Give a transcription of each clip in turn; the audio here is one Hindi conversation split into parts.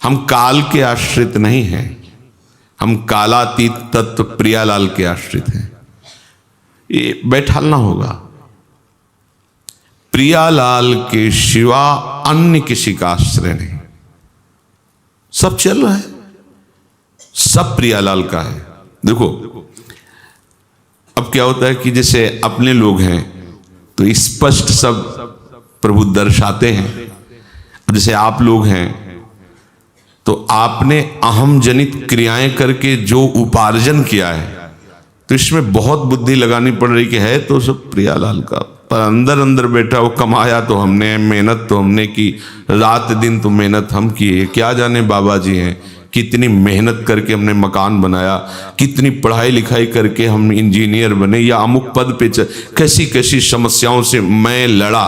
हम काल के आश्रित नहीं हैं, हम कालातीत तत्व प्रियालाल के आश्रित हैं। ये बैठालना होगा। प्रियालाल के सिवा अन्य किसी का आश्रय नहीं। सब चल रहा है, सब प्रियालाल का है। देखो अब क्या होता है कि जैसे अपने लोग हैं तो स्पष्ट सब प्रभु दर्शाते हैं। जैसे आप लोग हैं तो आपने अहम जनित क्रियाएं करके जो उपार्जन किया है तो इसमें बहुत बुद्धि लगानी पड़ रही कि है तो सब प्रियालाल का, पर अंदर अंदर बैठा वो कमाया तो हमने, मेहनत तो हमने की, रात दिन तो मेहनत हम किए। क्या जाने बाबा जी हैं कितनी मेहनत करके हमने मकान बनाया, कितनी पढ़ाई लिखाई करके हम इंजीनियर बने या अमुक पद पे कैसी कैसी समस्याओं से मैं लड़ा।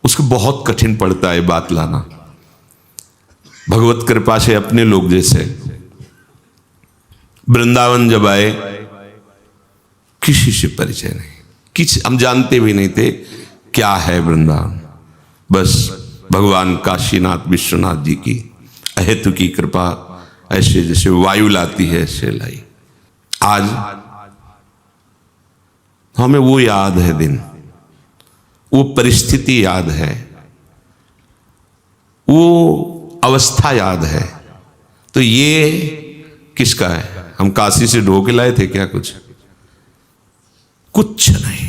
उसको बहुत कठिन पड़ता है बात लाना। भगवत कृपा से अपने लोग जैसे वृंदावन जब आए किसी से परिचय नहीं, किसी हम जानते भी नहीं थे क्या है वृंदावन। बस भगवान काशीनाथ विश्वनाथ जी की अहेतु की कृपा ऐसे जैसे वायु लाती है ऐसे लाई। आज हमें वो याद है दिन, वो परिस्थिति याद है, वो अवस्था याद है। तो ये किसका है? हम काशी से ढो के लाए थे क्या? कुछ नहीं।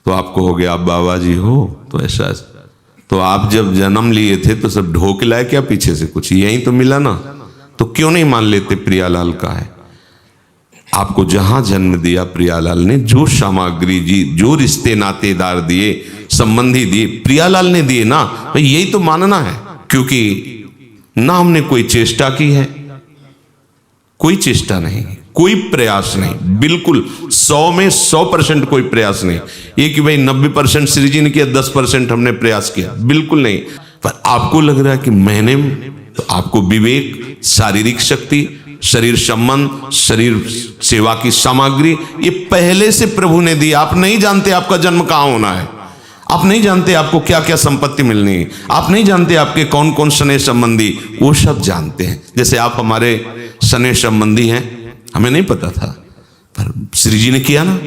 तो आपको हो गया आप बाबा जी हो तो ऐसा। तो आप जब जन्म लिए थे तो सब ढो के लाए क्या पीछे से? कुछ यही तो मिला ना। तो क्यों नहीं मान लेते प्रियालाल का है? आपको जहां जन्म दिया प्रियालाल ने, जो सामग्री जी, जो रिश्ते नातेदार दिए, संबंधी दिए, प्रियालाल ने दिए ना। भाई यही तो मानना है। क्योंकि ना हमने कोई चेष्टा की है, कोई चेष्टा नहीं, कोई प्रयास नहीं, बिल्कुल 100 में 100% कोई प्रयास नहीं। ये कि भाई 90% श्री जी ने किया, 10% हमने प्रयास किया, बिल्कुल नहीं। पर आपको लग रहा है कि मैंने, तो आपको विवेक, शारीरिक शक्ति, शरीर संबंध, शरीर सेवा की सामग्री ये पहले से प्रभु ने दी। आप नहीं जानते आपका जन्म कहां होना है, आप नहीं जानते आपको क्या क्या संपत्ति मिलनी है, आप नहीं जानते आपके कौन कौन स्नेह संबंधी, वो सब जानते हैं। जैसे आप हमारे स्नेह संबंधी हैं, हमें नहीं पता था, पर श्री जी ने किया ना।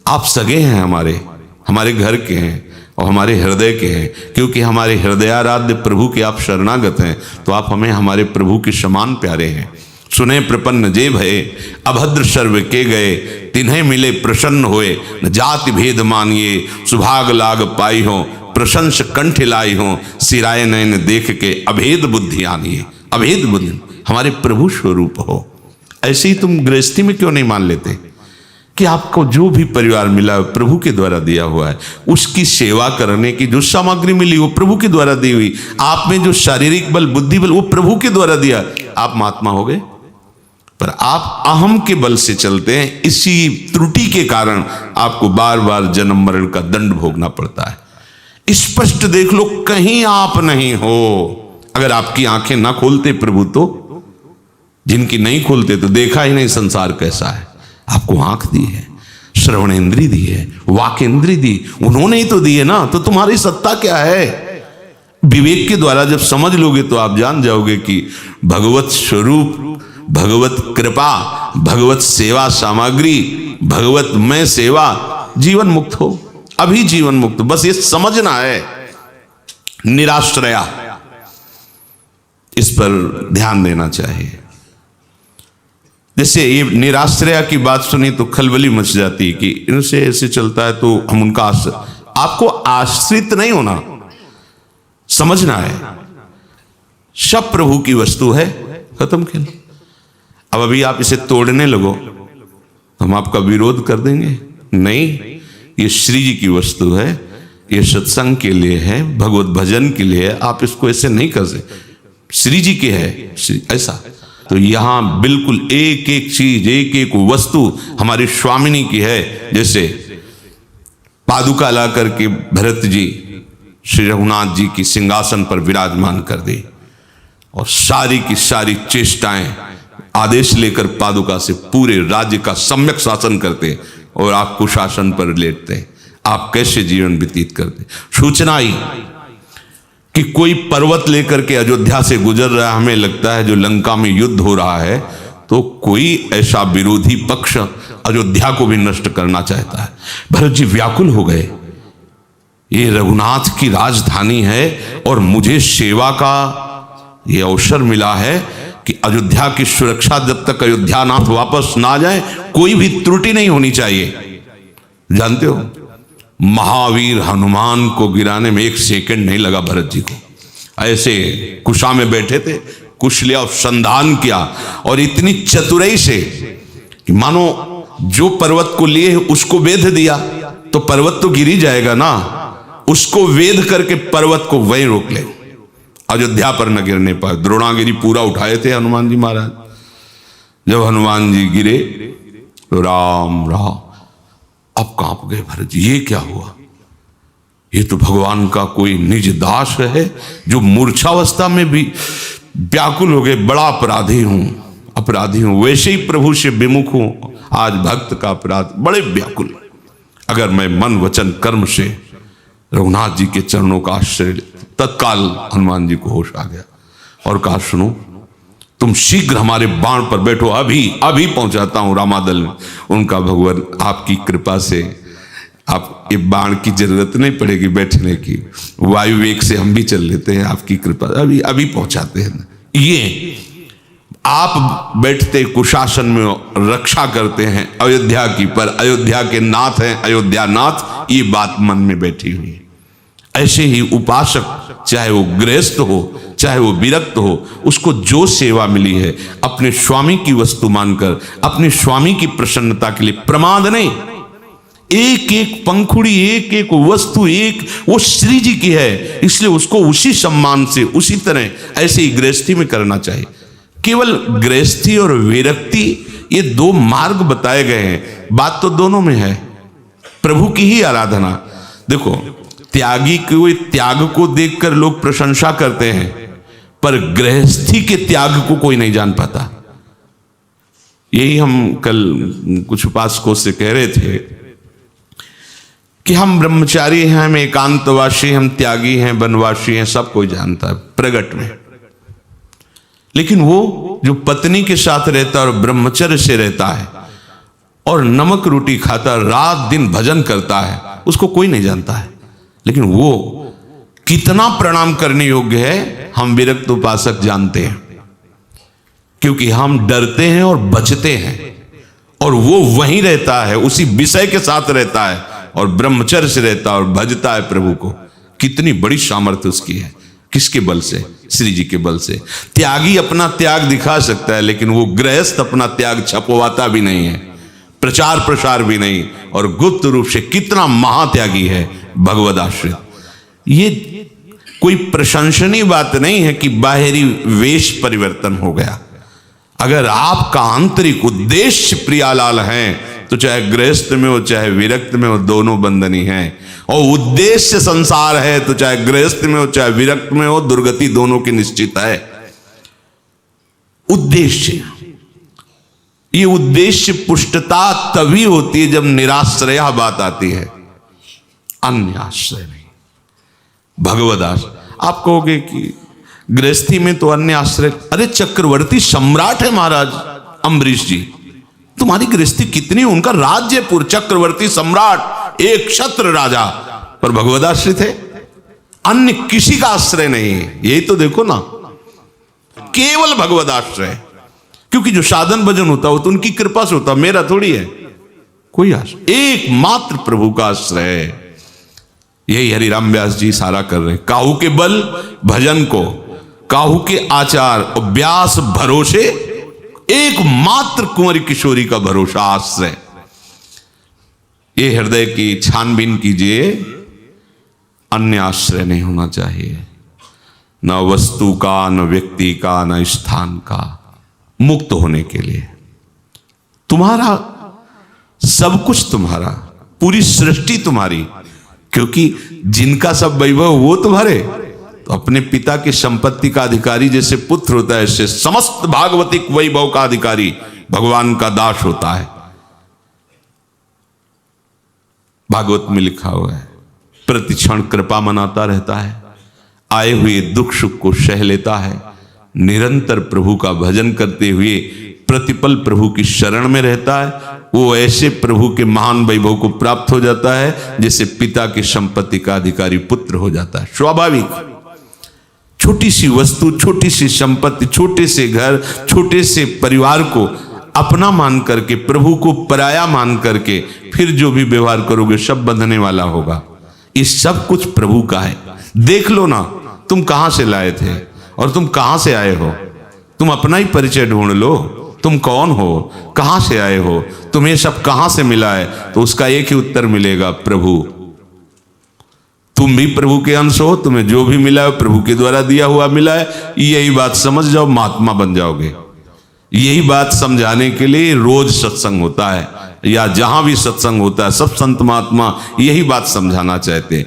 आप सगे हैं, हमारे घर के हैं और हमारे हृदय के हैं। क्योंकि हमारे हृदयाराध्य प्रभु के आप शरणागत हैं, तो आप हमें हमारे प्रभु के समान प्यारे हैं। सुने प्रपन्न जे भये, अभद्र सर्व के गए, तिन्हें मिले प्रसन्न होए, न जाति भेद मानिए, सुभाग लाग पाई हो, प्रशंस कंठ लाई हो, सिराय नयन देख के अभेद बुद्धि आनिए। अभेद बुद्धि हमारे प्रभु स्वरूप हो। ऐसे ही तुम गृहस्थी में क्यों नहीं मान लेते कि आपको जो भी परिवार मिला प्रभु के द्वारा दिया हुआ है, उसकी सेवा करने की जो सामग्री मिली वो प्रभु के द्वारा दी हुई। आप में जो शारीरिक बल, बुद्धि बल, वो प्रभु के द्वारा दिया। आप महात्मा हो गए, पर आप अहम के बल से चलते हैं। इसी त्रुटि के कारण आपको बार बार जन्म मरण का दंड भोगना पड़ता है। स्पष्ट देख लो, कहीं आप नहीं हो। अगर आपकी आंखें ना खोलते प्रभु, तो जिनकी नहीं खोलते तो देखा ही नहीं संसार कैसा है। आपको आंख दी है, श्रवण इंद्री दी है, वाक इंद्री दी, उन्होंने ही तो दी है ना। तो तुम्हारी सत्ता क्या है? विवेक के द्वारा जब समझ लोगे तो आप जान जाओगे कि भगवत स्वरूप, भगवत कृपा, भगवत सेवा सामग्री, भगवत में सेवा, जीवन मुक्त हो। अभी जीवन मुक्त, बस ये समझना है। निराश्रया, इस पर ध्यान देना चाहिए। जैसे ये निराश्रया की बात सुनी तो खलबली मच जाती है कि इनसे ऐसे चलता है तो हम उनका आपको आश्रित नहीं होना, समझना है सब प्रभु की वस्तु है। खत्म खेल। अब अभी आप इसे तोड़ने लगो तो हम आपका विरोध कर देंगे। नहीं, ये श्री जी की वस्तु है, ये सत्संग के लिए है, भगवत भजन के लिए है। आप इसको ऐसे नहीं कर सकते, श्री जी के है ऐसा। तो यहां बिल्कुल एक एक चीज, एक एक वस्तु हमारी स्वामिनी की है। जैसे पादुका ला करके भरत जी श्री रघुनाथ जी की सिंहासन पर विराजमान कर दी और सारी की सारी चेष्टाएं आदेश लेकर पादुका से पूरे राज्य का सम्यक शासन करते और आप कुशासन पर लेटते। आप कैसे जीवन व्यतीत करते? सूचना आई कि कोई पर्वत लेकर के अयोध्या से गुजर रहा है, हमें लगता है जो लंका में युद्ध हो रहा है तो कोई ऐसा विरोधी पक्ष अयोध्या को भी नष्ट करना चाहता है। भरत जी व्याकुल हो गए, ये रघुनाथ की राजधानी है और मुझे सेवा का ये अवसर मिला है कि अयोध्या की सुरक्षा, जब तक अयोध्यानाथ वापस ना जाए कोई भी त्रुटि नहीं होनी चाहिए। जानते हो महावीर हनुमान को गिराने में 1 सेकंड नहीं लगा भरत जी को। ऐसे कुशा में बैठे थे, कुश लिया, संधान किया और इतनी चतुराई से कि मानो जो पर्वत को लिए उसको वेध दिया तो पर्वत तो गिर ही जाएगा ना, उसको वेध करके पर्वत को वहीं रोक ले, अयोध्या पर न गिरने पाए। द्रोणागिरी पूरा उठाए थे हनुमान जी महाराज। जब हनुमान जी गिरे तो राम राम, अब कांप गए भरत जी, ये क्या हुआ? ये तो भगवान का कोई निज दास है जो मूर्छावस्था में भी व्याकुल हो गए। बड़ा अपराधी हूं, वैसे ही प्रभु से विमुख हूं, आज भक्त का अपराध, बड़े व्याकुल। अगर मैं मन वचन कर्म से रघुनाथ जी के चरणों का आश्रय, तत्काल हनुमान जी को होश आ गया और कहा सुनो तुम शीघ्र हमारे बाण पर बैठो, अभी पहुंचाता हूं रामादल में। उनका भगवान आपकी कृपा से आप ये बाण की जरूरत नहीं पड़ेगी बैठने की, वायु वेग से हम भी चल लेते हैं, आपकी कृपा, अभी पहुंचाते हैं। ये आप बैठते कुशासन में रक्षा करते हैं अयोध्या की, पर अयोध्या के नाथ हैं अयोध्यानाथ, ये बात मन में बैठी हुई है। ऐसे ही उपासक चाहे वो गृहस्थ हो चाहे वो विरक्त हो, उसको जो सेवा मिली है अपने स्वामी की वस्तु मानकर, अपने स्वामी की प्रसन्नता के लिए, प्रमाद नहीं, एक एक पंखुड़ी, एक एक वस्तु, एक वो श्री जी की है, इसलिए उसको उसी सम्मान से, उसी तरह ऐसे ही गृहस्थी में करना चाहिए। केवल गृहस्थी और विरक्ति ये 2 मार्ग बताए गए हैं, बात तो दोनों में है, प्रभु की ही आराधना। देखो त्यागी के त्याग को देखकर लोग प्रशंसा करते हैं, पर गृहस्थी के त्याग को कोई नहीं जान पाता। यही हम कल कुछ उपासकों से कह रहे थे कि हम ब्रह्मचारी हैं, हम एकांतवासी, हम त्यागी हैं, वनवासी हैं, सब कोई जानता है प्रगट में। लेकिन वो जो पत्नी के साथ रहता है और ब्रह्मचर्य से रहता है और नमक रोटी खाता, रात दिन भजन करता है, उसको कोई नहीं जानता है। लेकिन वो कितना प्रणाम करने योग्य है हम विरक्त उपासक जानते हैं, क्योंकि हम डरते हैं और बचते हैं, और वो वहीं रहता है, उसी विषय के साथ रहता है और ब्रह्मचर्य से रहता है और भजता है प्रभु को। कितनी बड़ी सामर्थ्य उसकी है, किसके बल से? श्री जी के बल से। त्यागी अपना त्याग दिखा सकता है, लेकिन वो गृहस्थ अपना त्याग छपवाता भी नहीं है, प्रचार प्रसार भी नहीं, और गुप्त रूप से कितना महात्यागी है भगवद आश्रित। ये कोई प्रशंसनीय बात नहीं है कि बाहरी वेश परिवर्तन हो गया। अगर आपका आंतरिक उद्देश्य प्रियालाल है तो चाहे गृहस्थ में हो चाहे विरक्त में हो, दोनों बंधनी हैं। और उद्देश्य संसार है तो चाहे गृहस्थ में हो चाहे विरक्त में हो, दुर्गति दोनों की निश्चित है। उद्देश्य, ये उद्देश्य पुष्टता तभी होती है जब निराश्रय बात आती है, अन्य आश्रय नहीं, भगवद आश्रय। आप कहोगे कि गृहस्थी में तो अन्य आश्रय, अरे चक्रवर्ती सम्राट है महाराज अम्बरीश जी, तुम्हारी गृहस्थी कितनी, उनका राज्यपुर, चक्रवर्ती सम्राट, एक क्षत्र राजा, पर भगवदाश्रित है, अन्य किसी का आश्रय नहीं है। यही तो देखो ना, केवल भगवदाश्रय। क्योंकि जो साधन भजन होता हो तो उनकी कृपा से होता, मेरा थोड़ी है कोई आश्रय, एकमात्र प्रभु का आश्रय है। यही हरिराम व्यास जी सारा कर रहे हैं। काहू के बल भजन को, काहू के आचार और व्यास भरोसे, एकमात्र कुंवरी किशोरी का भरोसा आश्रय। ये हृदय की छानबीन कीजिए, अन्य आश्रय नहीं होना चाहिए, न वस्तु का, न व्यक्ति का, न स्थान का। मुक्त होने के लिए तुम्हारा सब कुछ, तुम्हारा पूरी सृष्टि तुम्हारी, क्योंकि जिनका सब वैभव वो तुम्हारे, तो अपने पिता की संपत्ति का अधिकारी जैसे पुत्र होता है, ऐसे समस्त भागवतिक वैभव का अधिकारी भगवान का दास होता है। भागवत में लिखा हुआ है, प्रतिक्षण कृपा मनाता रहता है, आए हुए दुख सुख को सह लेता है, निरंतर प्रभु का भजन करते हुए प्रतिपल प्रभु की शरण में रहता है, वो ऐसे प्रभु के महान वैभव को प्राप्त हो जाता है जैसे पिता की संपत्ति का अधिकारी पुत्र हो जाता है। स्वाभाविक छोटी सी वस्तु, छोटी सी संपत्ति, छोटे से घर, छोटे से परिवार को अपना मान करके, प्रभु को पराया मान करके फिर जो भी व्यवहार करोगे सब बंधने वाला होगा। ये सब कुछ प्रभु का है। देख लो ना, तुम कहां से लाए थे और तुम कहां से आए हो। तुम अपना ही परिचय ढूंढ लो, तुम कौन हो, कहां से आए हो, तुम्हें सब कहां से मिला है, तो उसका एक ही उत्तर मिलेगा, प्रभु। तुम भी प्रभु के अंश हो, तुम्हें जो भी मिला है प्रभु के द्वारा दिया हुआ मिला है। यही बात समझ जाओ, महात्मा बन जाओगे। यही बात समझाने के लिए रोज सत्संग होता है, या जहां भी सत्संग होता है सब संत महात्मा यही बात समझाना चाहते हैं।